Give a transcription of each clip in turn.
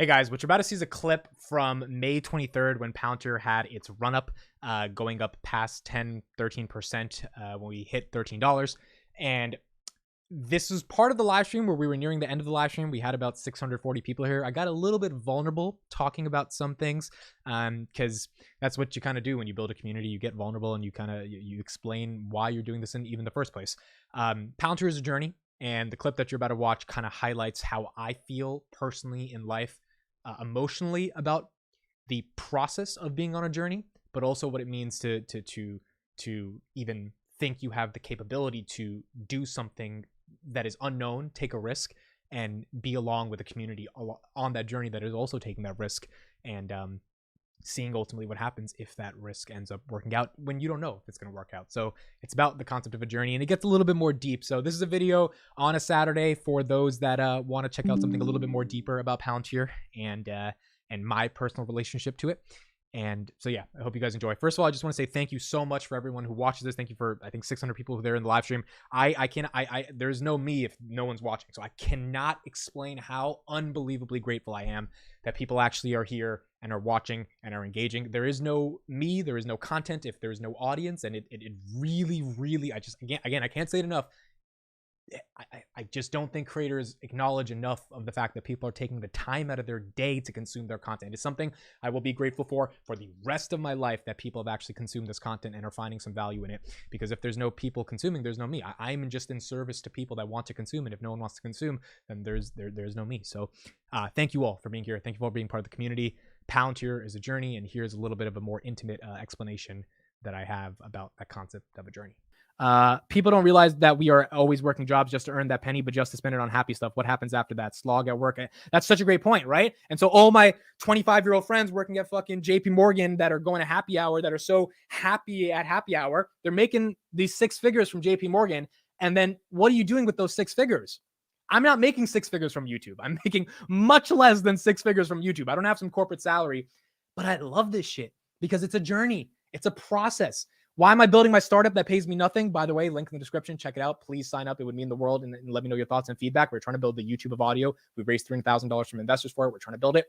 Hey guys, what you're about to see is a clip from May 23rd when Palantir had its run up, going up past 13% when we hit $13. And this is part of the live stream where we were nearing the end of the live stream. We had about 640 people here. I got a little bit vulnerable talking about some things because that's what you kind of do when you build a community. You get vulnerable and you explain why you're doing this in even the first place. Palantir is a journey. And the clip that you're about to watch kind of highlights how I feel personally in life, emotionally about the process of being on a journey, but also what it means to even think you have the capability to do something that is unknown, take a risk, and be along with a community on that journey that is also taking that risk, and seeing ultimately what happens if that risk ends up working out when you don't know if it's going to work out. So it's about the concept of a journey, and it gets a little bit more deep. So this is a video on a Saturday for those that want to check out something a little bit more deeper about Palantir and my personal relationship to it. And so, yeah, I hope you guys enjoy. First of all, I just want to say thank you so much for everyone who watches this. Thank you for, I think, 600 people who are there in the live stream. There's no me if no one's watching. So I cannot explain how unbelievably grateful I am that people actually are here and are watching and are engaging. There is no me, there is no content if there is no audience. And it really, really, I can't say it enough. I just don't think creators acknowledge enough of the fact that people are taking the time out of their day to consume their content. It's something I will be grateful for the rest of my life, that people have actually consumed this content and are finding some value in it. Because if there's no people consuming, there's no me. I'm just in service to people that want to consume, and if no one wants to consume, then there's no me. So thank you all for being here. Thank you for being part of the community. Palantir is a journey, and here's a little bit of a more intimate explanation that I have about that concept of a journey. People don't realize that we are always working jobs just to earn that penny, but just to spend it on happy stuff. What happens after that? Slog at work. That's such a great point, right? And so all my 25-year-old friends working at fucking JP Morgan that are going to happy hour, that are so happy at happy hour, they're making these 6 figures from JP Morgan. And then what are you doing with those 6 figures? I'm not making 6 figures from YouTube. I'm making much less than 6 figures from YouTube. I don't have some corporate salary, but I love this shit because it's a journey. It's a process. Why am I building my startup that pays me nothing? By the way, link in the description. Check it out. Please sign up. It would mean the world. And let me know your thoughts and feedback. We're trying to build the YouTube of audio. We've raised $3,000 from investors for it. We're trying to build it.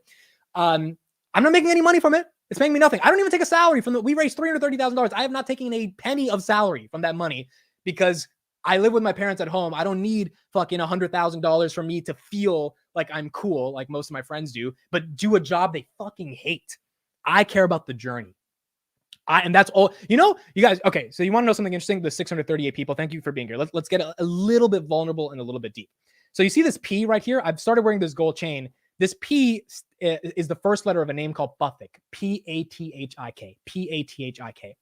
I'm not making any money from it. It's paying me nothing. I don't even take a salary from it. We raised $330,000. I have not taken a penny of salary from that money because I live with my parents at home. I don't need fucking $100,000 from me to feel like I'm cool, like most of my friends do, but do a job they fucking hate. I care about the journey. And that's all, you guys. Okay. So you want to know something interesting? The 638 people. Thank you for being here. Let's get a little bit vulnerable and a little bit deep. So you see this P right here? I've started wearing this gold chain. This P is the first letter of a name called Pathik. Pathik. Pathik.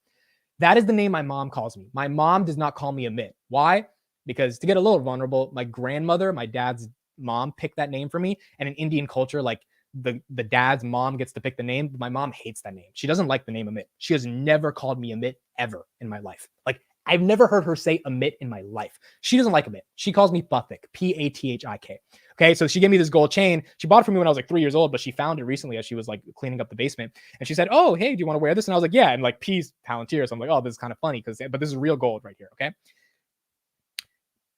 That is the name my mom calls me. My mom does not call me Amit. Why? Because to get a little vulnerable, my grandmother, my dad's mom, picked that name for me. And in Indian culture, like, the dad's mom gets to pick the name, but my mom hates that name. She doesn't like the name Amit. She has never called me Amit ever in my life. Like, I've never heard her say Amit in my life. She doesn't like Amit. She calls me Pathik, Pathik. Okay, so she gave me this gold chain. She bought it for me when I was like 3 years old, but she found it recently as she was like cleaning up the basement. And she said, "Oh, hey, do you want to wear this?" And I was like, "Yeah." And like, P's Palantir. So I'm like, "Oh, this is kind of funny but this is real gold right here." Okay.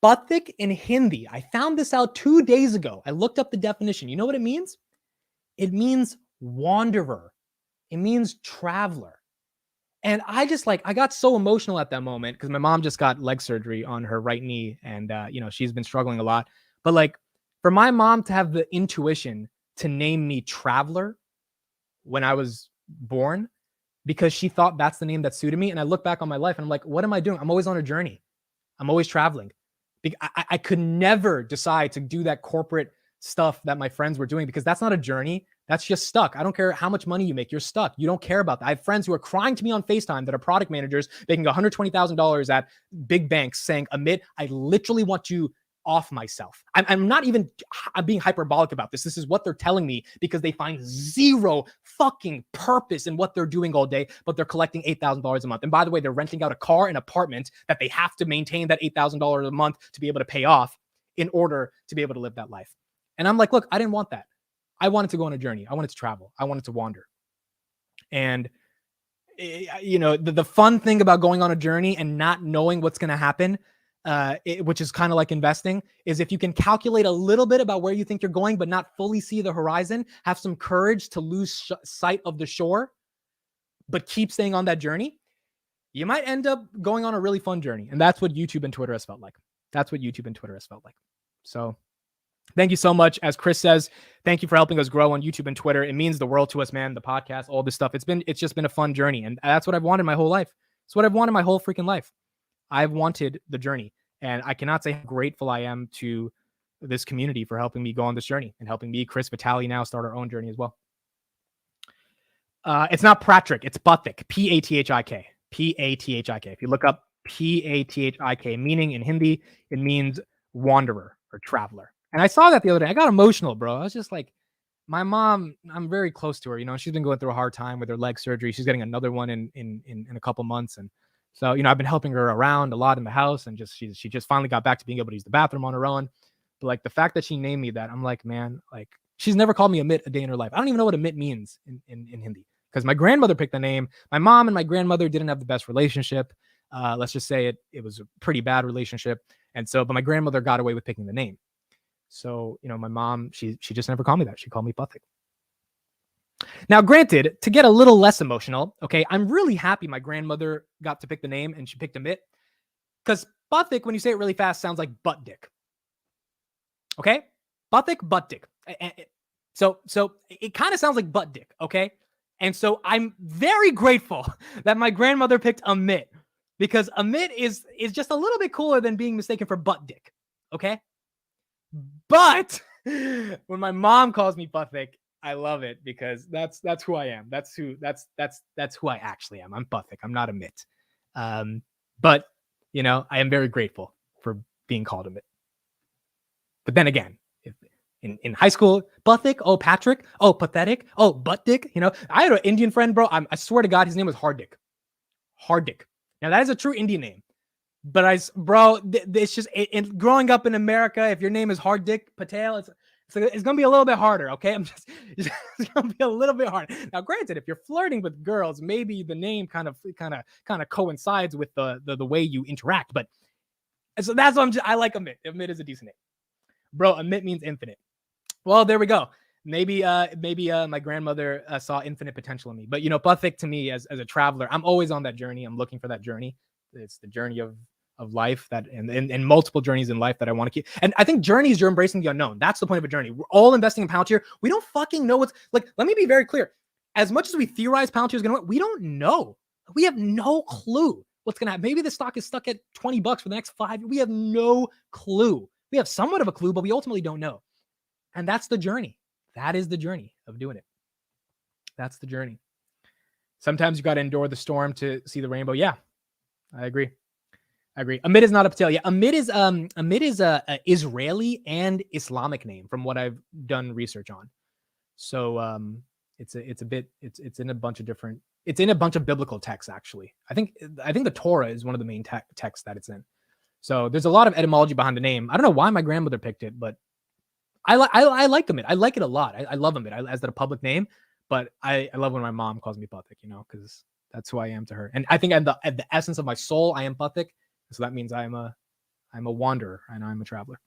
Pathik in Hindi. I found this out 2 days ago. I looked up the definition. You know what it means? It means wanderer. It means traveler. And I got so emotional at that moment because my mom just got leg surgery on her right knee. And, she's been struggling a lot. But like, for my mom to have the intuition to name me Traveler when I was born, because she thought that's the name that suited me. And I look back on my life and I'm like, what am I doing? I'm always on a journey. I'm always traveling. I could never decide to do that corporate stuff that my friends were doing because that's not a journey. That's just stuck. I don't care how much money you make. You're stuck. You don't care about that. I have friends who are crying to me on FaceTime that are product managers making $120,000 at big banks saying, "Amit, I literally want to off myself." I'm being hyperbolic about this. This is what they're telling me because they find zero fucking purpose in what they're doing all day, but they're collecting $8,000 a month. And by the way, they're renting out a car, an apartment that they have to maintain that $8,000 a month to be able to pay off in order to be able to live that life. And I'm like, look, I didn't want that. I wanted to go on a journey. I wanted to travel. I wanted to wander. And, the fun thing about going on a journey and not knowing what's going to happen, which is kind of like investing, is if you can calculate a little bit about where you think you're going, but not fully see the horizon, have some courage to lose sight of the shore, but keep staying on that journey, you might end up going on a really fun journey. And that's what YouTube and Twitter has felt like. So thank you so much. As Chris says, thank you for helping us grow on YouTube and Twitter. It means the world to us, man. The podcast, all this stuff. It's just been a fun journey. And that's what I've wanted my whole life. It's what I've wanted my whole freaking life. I've wanted the journey. And I cannot say how grateful I am to this community for helping me go on this journey and helping me, Chris, Vitaly, now start our own journey as well. It's not Patrick, it's Pathik, Pathik, Pathik. If you look up Pathik, meaning in Hindi, it means wanderer or traveler. And I saw that the other day. I got emotional, bro. I was just like, my mom, I'm very close to her. You know, she's been going through a hard time with her leg surgery. She's getting another one in a couple months. And so, you know, I've been helping her around a lot in the house, and she just finally got back to being able to use the bathroom on her own. But like the fact that she named me that, I'm like, man, like she's never called me Amit a day in her life. I don't even know what Amit means in Hindi, because my grandmother picked the name. My mom and my grandmother didn't have the best relationship. Let's just say it was a pretty bad relationship. And so, but my grandmother got away with picking the name. So, you know, my mom, she just never called me that. She called me Pathik. Now, granted, to get a little less emotional, okay, I'm really happy my grandmother got to pick the name and she picked Amit, because Pathik, when you say it really fast, sounds like butt dick. Okay? Pathik, butt dick. So it kind of sounds like butt dick, okay? And so I'm very grateful that my grandmother picked Amit, because Amit is just a little bit cooler than being mistaken for butt dick, okay? But when my mom calls me Pathik, I love it, because that's who I am. That's who I actually am. I'm Pathik. I'm not Amit. But you know, I am very grateful for being called Amit. But then again, in high school, Pathik, oh Patrick, oh pathetic, oh butt dick. You know, I had an Indian friend, bro. I swear to God, his name was Hardik. Hardik. Now that is a true Indian name. But it's just growing up in America. If your name is Hardik Patel, it's gonna be a little bit harder. Okay, it's gonna be a little bit harder. Now, granted, if you're flirting with girls, maybe the name kind of coincides with the way you interact. But so that's what I like Amit. Amit is a decent name, bro. Amit means infinite. Well, there we go. Maybe my grandmother saw infinite potential in me. But you know, Pathik to me as a traveler, I'm always on that journey. I'm looking for that journey. It's the journey of life that and multiple journeys in life that I want to keep. And I think journeys, you're embracing the unknown. That's the point of a journey. We're all investing in Palantir. We don't fucking know what's like. Let me be very clear. As much as we theorize Palantir is going to win, we don't know. We have no clue what's going to happen. Maybe the stock is stuck at $20 for the next 5 years. We have no clue. We have somewhat of a clue, but we ultimately don't know. And that's the journey. That is the journey of doing it. That's the journey. Sometimes you got to endure the storm to see the rainbow. Yeah, I agree. Amit is not a Patel. Yeah, Amit is a Israeli and Islamic name from what I've done research on. So it's in a bunch of biblical texts actually. I think the Torah is one of the main texts that it's in. So there's a lot of etymology behind the name. I don't know why my grandmother picked it, but I like Amit. I like it a lot. I love Amit as a public name, but I love when my mom calls me Pathik, you know, because that's who I am to her. And I think at the essence of my soul, I am Pathik. So that means I'm a wanderer and I'm a traveler.